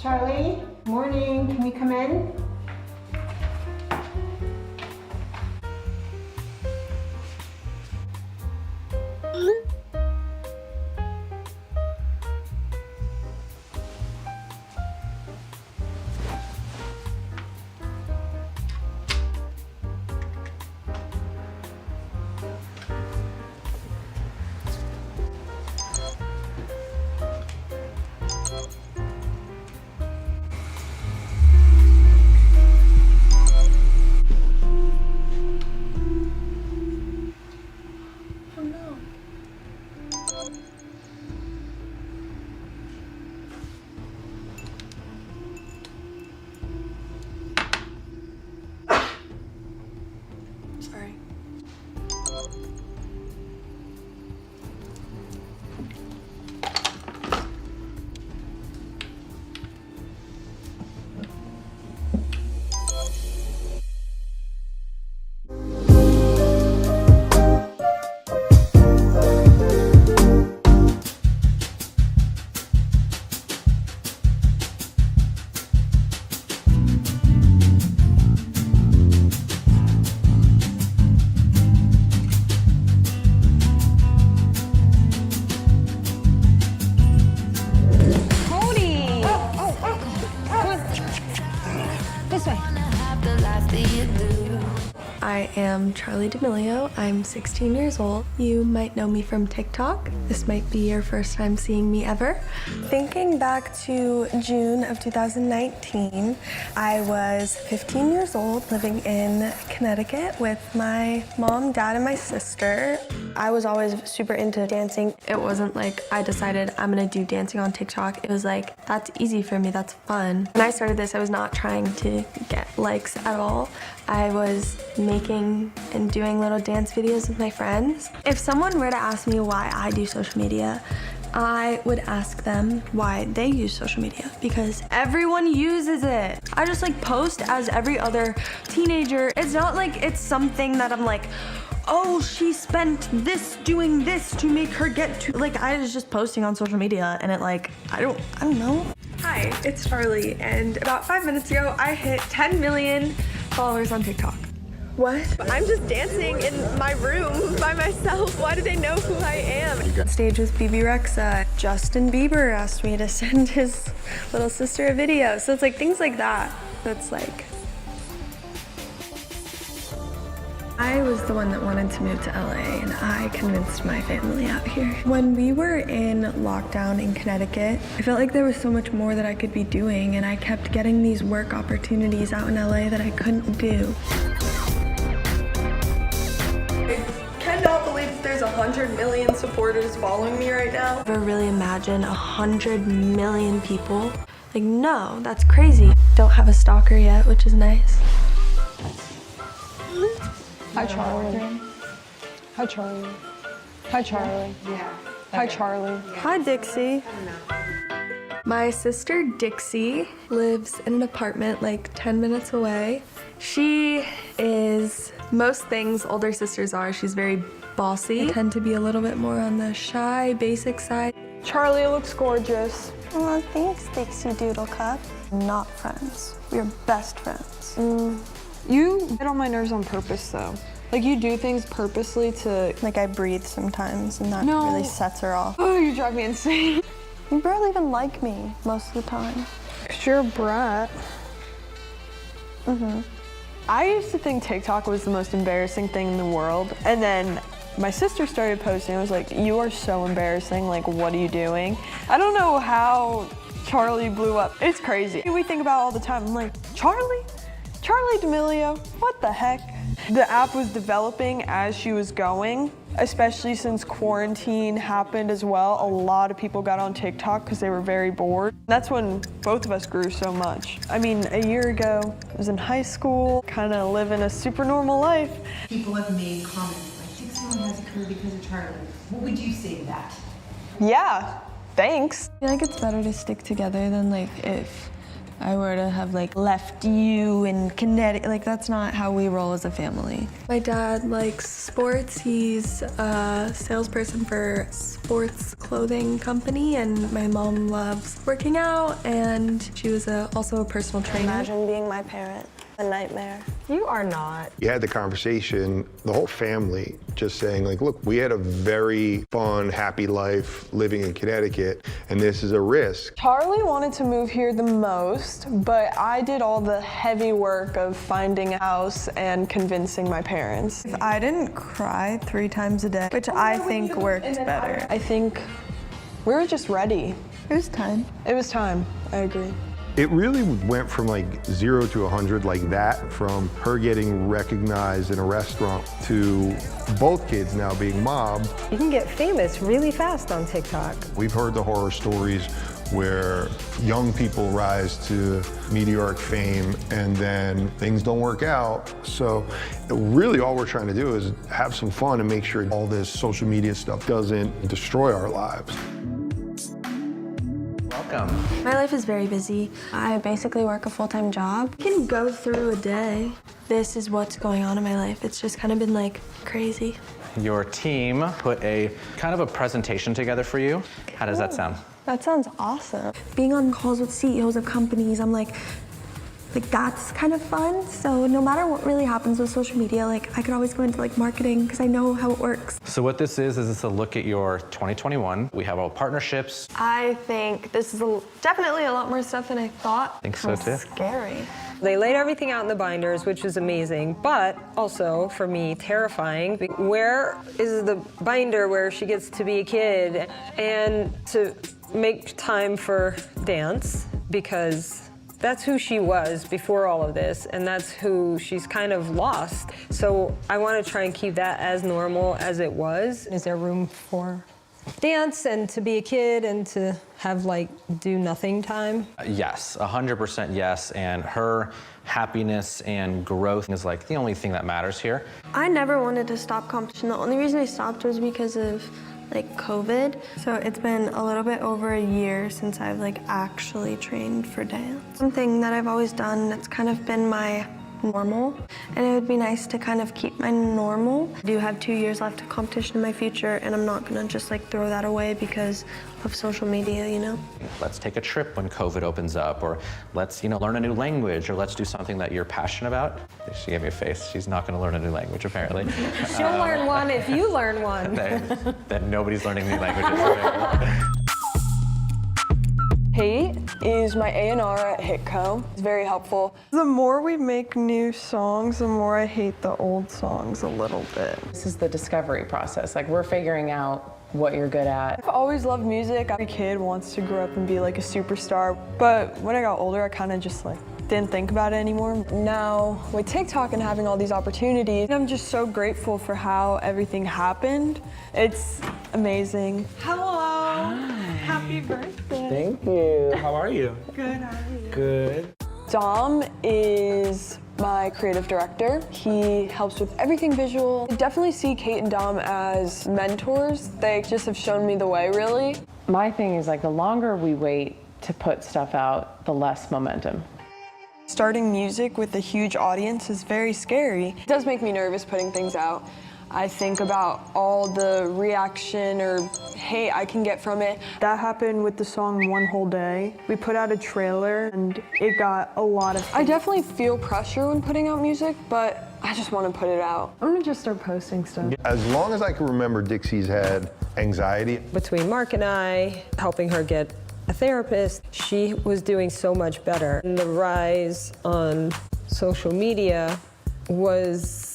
Charlie, morning. Can we come in? Sorry. I am Charlie D'Amelio. I'm 16 years old. You might know me from TikTok. This might be your first time seeing me ever. Thinking back to June of 2019, I was 15 years old, living in Connecticut with my mom, dad, and my sister. I was always super into dancing. It wasn't like I decided I'm gonna do dancing on TikTok. It was like, that's easy for me, that's fun. When I started this, I was not trying to get likes at all. I was making and doing little dance videos with my friends. If someone were to ask me why I do social media, I would ask them why they use social media, because everyone uses it. I just like post as every other teenager. It's not like it's something that I'm like, oh, she spent this doing this to make her get to, like, I was just posting on social media and it like, I don't know. Hi, it's Charlie, and about 5 minutes ago, I hit 10 million followers on TikTok. What? I'm just dancing in my room by myself. Why do they know who I am? Stage with BB Rexa. Justin Bieber asked me to send his little sister a video. So it's like things like that. That's like, I was the one that wanted to move to LA, and I convinced my family out here. When we were in lockdown in Connecticut, I felt like there was so much more that I could be doing, and I kept getting these work opportunities out in LA that I couldn't do. I cannot believe there's 100 million supporters following me right now. Never really imagine 100 million people. Like, no, that's crazy. Don't have a stalker yet, which is nice. Hi, Charlie. Hi, Charlie. Hi, Charlie. Yeah. Hi, Charlie. Hi, Dixie. My sister Dixie lives in an apartment like 10 minutes away. She is most things older sisters are. She's very bossy. I tend to be a little bit more on the shy, basic side. Charlie looks gorgeous. Oh, thanks, Dixie Doodle Cup. Not friends. We're best friends. You get on my nerves on purpose, though. Like, you do things purposely to... Like, I breathe sometimes, and that No. really sets her off. Oh, you drive me insane. You barely even like me most of the time. 'Cause you're a brat. I used to think TikTok was the most embarrassing thing in the world, and then my sister started posting. I was like, you are so embarrassing. Like, what are you doing? I don't know how Charlie blew up. It's crazy. We think about it all the time. I'm like, Charlie D'Amelio, what the heck? The app was developing as she was going, especially since quarantine happened as well. A lot of people got on TikTok because they were very bored. That's when both of us grew so much. I mean, a year ago, I was in high school, kind of living a super normal life. People have made comments like, Dixie only has a career because of Charlie. What would you say to that? Yeah, thanks. I feel like it's better to stick together than like if I were to have like left you in Connecticut, like that's not how we roll as a family. My dad likes sports. He's a salesperson for a sports clothing company, and my mom loves working out, and she was also a personal trainer. Imagine being my parent. A nightmare. You are not. You had the conversation, the whole family, just saying like, look, we had a very fun, happy life living in Connecticut, and this is a risk. Charlie wanted to move here the most, but I did all the heavy work of finding a house and convincing my parents. If I didn't cry 3 times a day, which I think worked better. I think we were just ready. It was time. It was time, I agree. It really went from like 0 to 100 like that, from her getting recognized in a restaurant to both kids now being mobbed. You can get famous really fast on TikTok. We've heard the horror stories where young people rise to meteoric fame and then things don't work out. So really all we're trying to do is have some fun and make sure all this social media stuff doesn't destroy our lives. My life is very busy. I basically work a full-time job. I can go through a day. This is what's going on in my life. It's just kind of been like crazy. Your team put a kind of a presentation together for you. How does that sound? That sounds awesome. Being on calls with CEOs of companies, I'm like that's kind of fun. So no matter what really happens with social media, like I could always go into like marketing because I know how it works. So what this is it's a look at your 2021. We have all partnerships. I think this is definitely a lot more stuff than I thought. I think so too. Scary. They laid everything out in the binders, which was amazing, but also, for me, terrifying. Where is the binder where she gets to be a kid and to make time for dance? Because that's who she was before all of this, and that's who she's kind of lost. So I want to try and keep that as normal as it was. Is there room for dance and to be a kid and to have like do nothing time? Yes, 100% yes, and her happiness and growth is like the only thing that matters here. I never wanted to stop competition. The only reason I stopped was because of like COVID. So it's been a little bit over a year since I've like actually trained for dance. Something that I've always done that's kind of been my normal, and it would be nice to kind of keep my normal. I do have 2 years left of competition in my future, and I'm not gonna just like throw that away because of social media, you know? Let's take a trip when COVID opens up, or let's, learn a new language, or let's do something that you're passionate about. She gave me a face. She's not gonna learn a new language, apparently. She'll learn one if you learn one. Then nobody's learning new languages. Hate is my A&R at Hitco. It's very helpful. The more we make new songs, the more I hate the old songs a little bit. This is the discovery process. Like, we're figuring out what you're good at. I've always loved music. Every kid wants to grow up and be like a superstar. But when I got older, I kind of just like didn't think about it anymore. Now, with TikTok and having all these opportunities, I'm just so grateful for how everything happened. It's amazing. Hello. Hi. Happy birthday. Thank you. How are you? Good, how are you? Good. Dom is my creative director. He helps with everything visual. I definitely see Kate and Dom as mentors. They just have shown me the way, really. My thing is, like, the longer we wait to put stuff out, the less momentum. Starting music with a huge audience is very scary. It does make me nervous putting things out. I think about all the reaction or hate I can get from it. That happened with the song One Whole Day. We put out a trailer and it got a lot of... I definitely feel pressure when putting out music, but I just want to put it out. I'm gonna just start posting stuff. As long as I can remember, Dixie's had anxiety. Between Mark and I, helping her get a therapist, she was doing so much better. And the rise on social media was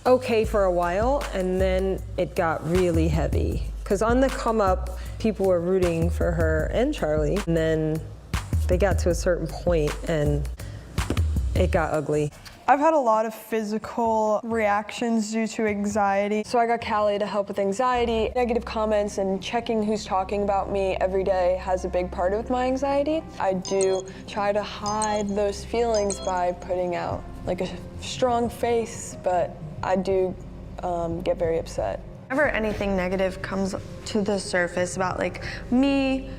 okay for a while, and then it got really heavy. Because on the come up, people were rooting for her and Charlie, and then they got to a certain point and it got ugly. I've had a lot of physical reactions due to anxiety. So I got Callie to help with anxiety. Negative comments and checking who's talking about me every day has a big part of my anxiety. I do try to hide those feelings by putting out like a strong face, but I do get very upset. Whenever anything negative comes to the surface about like me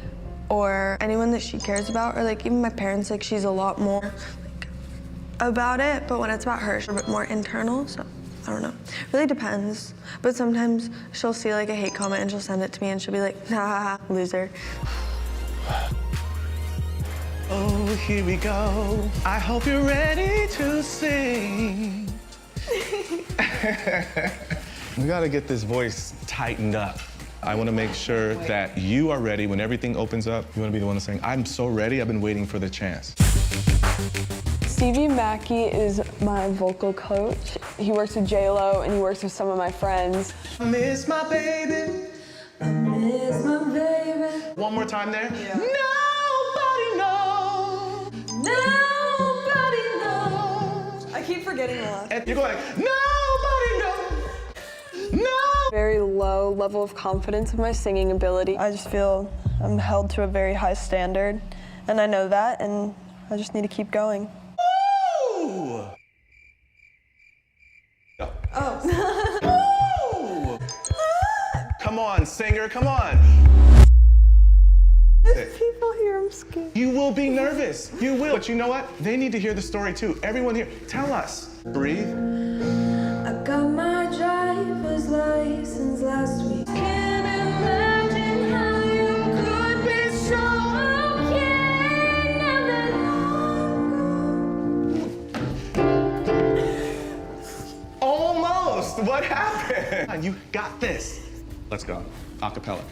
or anyone that she cares about, or like even my parents, like she's a lot more like about it, but when it's about her, she's a bit more internal, so I don't know. Really depends, but sometimes she'll see like a hate comment and she'll send it to me and she'll be like, nah, loser. Oh, here we go. I hope you're ready to sing. We gotta get this voice tightened up. I wanna make sure that you are ready when everything opens up. You wanna be the one to sing, I'm so ready, I've been waiting for the chance. Stevie Mackey is my vocal coach. He works with J-Lo and he works with some of my friends. I miss my baby. I miss my baby. One more time there. Yeah. Nobody knows. Nobody knows. I keep forgetting the last. And you're going, nobody knows. No. Very low level of confidence of my singing ability. I just feel I'm held to a very high standard, and I know that, and I just need to keep going. Ooh. Oh. Ooh. Come on, singer, come on. If people hear, I'm scared. You will be nervous. You will. But you know what? They need to hear the story too. Everyone here, tell us. Breathe. I got my driver's license last week. Can't imagine how you could be so okay now that I'm gone. Almost. What happened? You got this. Let's go. Acapella.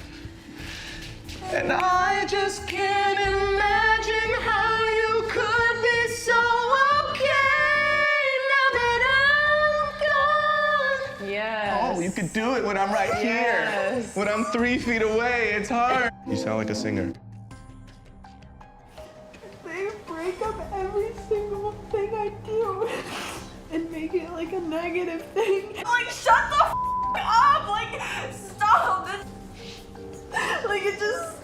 And I just can't imagine how you could be so okay now that I'm gone. Yes. Oh, you could do it when I'm right here. When I'm 3 feet away, it's hard. You sound like a singer. They break up every single thing I do and make it like a negative thing. Like, shut the f up! Like, stop! Like, it just